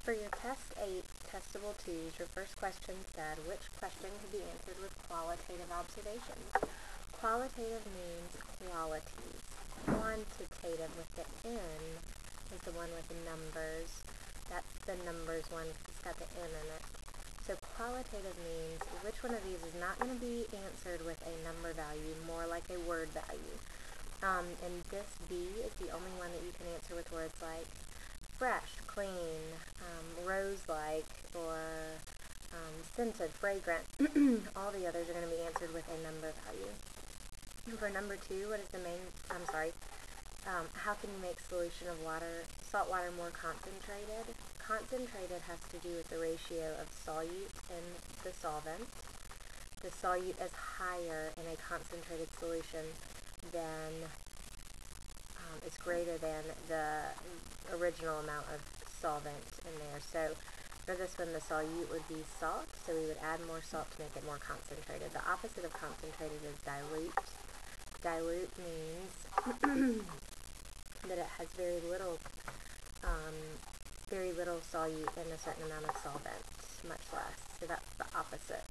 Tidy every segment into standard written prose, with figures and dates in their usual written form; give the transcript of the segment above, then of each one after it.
For your Test 8 Testable 2s, your first question said, which question could be answered with qualitative observations? Qualitative means qualities. Quantitative with the N is the one with the numbers. That's the numbers one because it's got the N in it. So qualitative means which one of these is not going to be answered with a number value, more like a word value. And this B is the only one that you can answer with words like fresh, clean, rose-like, or scented, fragrant. All the others are going to be answered with a number value. And for number 2, what is the main, how can you make solution of salt water more concentrated? Concentrated has to do with the ratio of solute in the solvent. The solute is higher in a concentrated solution than is greater than the original amount of solvent in there. So for this one, the solute would be salt, so we would add more salt to make it more concentrated. The opposite of concentrated is dilute. Dilute means that it has very little solute in a certain amount of solvent, much less. So that's the opposite.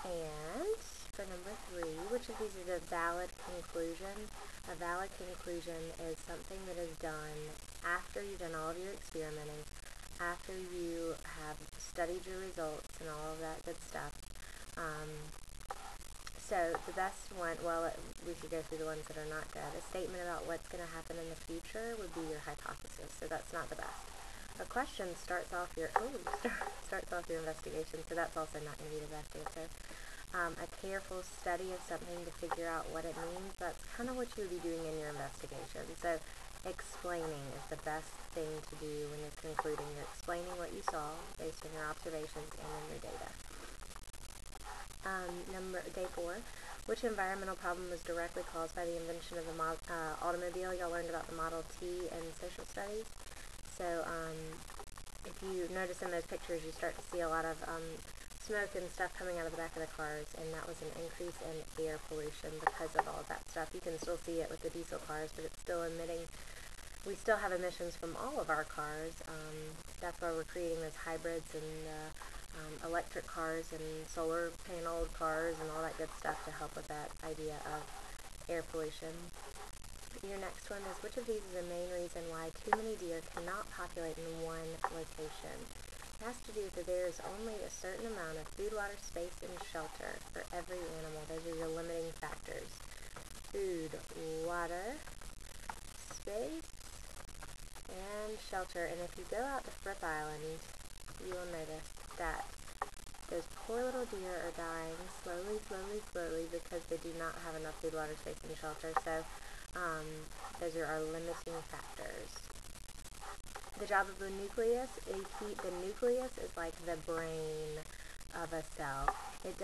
And for number 3, which of these is a valid conclusion? A valid conclusion is something that is done after you've done all of your experimenting, after you have studied your results and all of that good stuff. So the best one, well, we should go through the ones that are not good. A statement about what's going to happen in the future would be your hypothesis, so that's not the best. A question starts off your investigation, so that's also not going to be the best answer. A careful study of something to figure out what it means, that's kind of what you would be doing in your investigation. So explaining is the best thing to do when you're concluding. You're explaining what you saw based on your observations and in your data. Day 4, which environmental problem was directly caused by the invention of the automobile? Y'all learned about the Model T in social studies. So if you notice in those pictures, you start to see a lot of smoke and stuff coming out of the back of the cars, and that was an increase in air pollution because of all of that stuff. You can still see it with the diesel cars, but it's still emitting. We still have emissions from all of our cars. That's why we're creating those hybrids and electric cars and solar paneled cars and all that good stuff to help with that idea of air pollution. Your next one is, which of these is the main reason why too many deer cannot populate in one location? It has to do with that there is only a certain amount of food, water, space, and shelter for every animal. Those are your limiting factors. Food, water, space, and shelter. And if you go out to Fripp Island, you will notice that those poor little deer are dying slowly because they do not have enough food, water, space, and shelter. So those are our limiting factors. The job of the nucleus, the nucleus is like the brain of a cell. It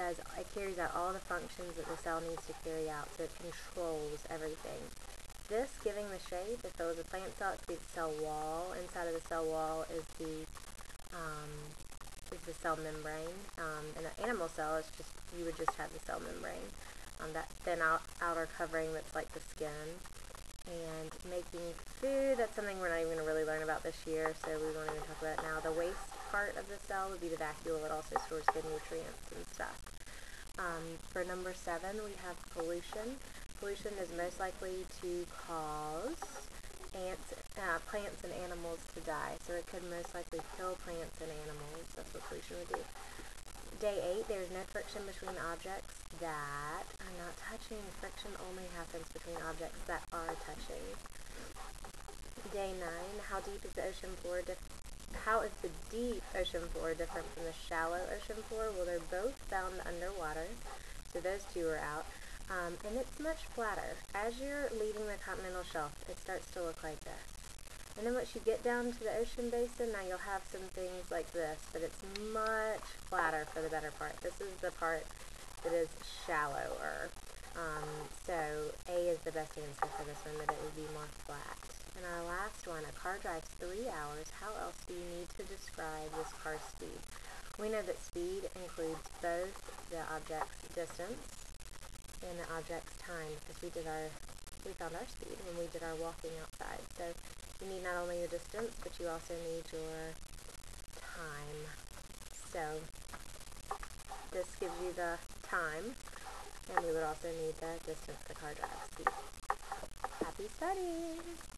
carries out all the functions that the cell needs to carry out, so it controls everything. This giving the shape, if it was a plant cell, it could be the cell wall. Inside of the cell wall is the cell membrane. In an animal cell, you would just have the cell membrane. That thin outer covering that's like the skin. And making food, that's something we're not even going to really learn about this year, so we won't even talk about it now. The waste part of the cell would be the vacuole. It also stores good nutrients and stuff. For number 7, we have pollution. Pollution is most likely to cause plants and animals to die, so it could most likely kill plants and animals. That's what pollution would do. Day 8, there's no friction between objects that are not touching. Friction only happens between objects that are touching. Day 9, how is the deep ocean floor different from the shallow ocean floor? Well, they're both found underwater, so those two are out. And it's much flatter. As you're leaving the continental shelf, it starts to look like this. And then once you get down to the ocean basin, now you'll have some things like this, but it's much flatter for the better part. This is the part that is shallower. So A is the best answer for this one, that it would be more flat. And our last one, a car drives 3 hours. How else do you need to describe this car's speed? We know that speed includes both the object's distance and the object's time, because we found our speed when we did our walking outside. So you need not only your distance, but you also need your time. So this gives you the time, and we would also need the distance the car drives. Happy studies!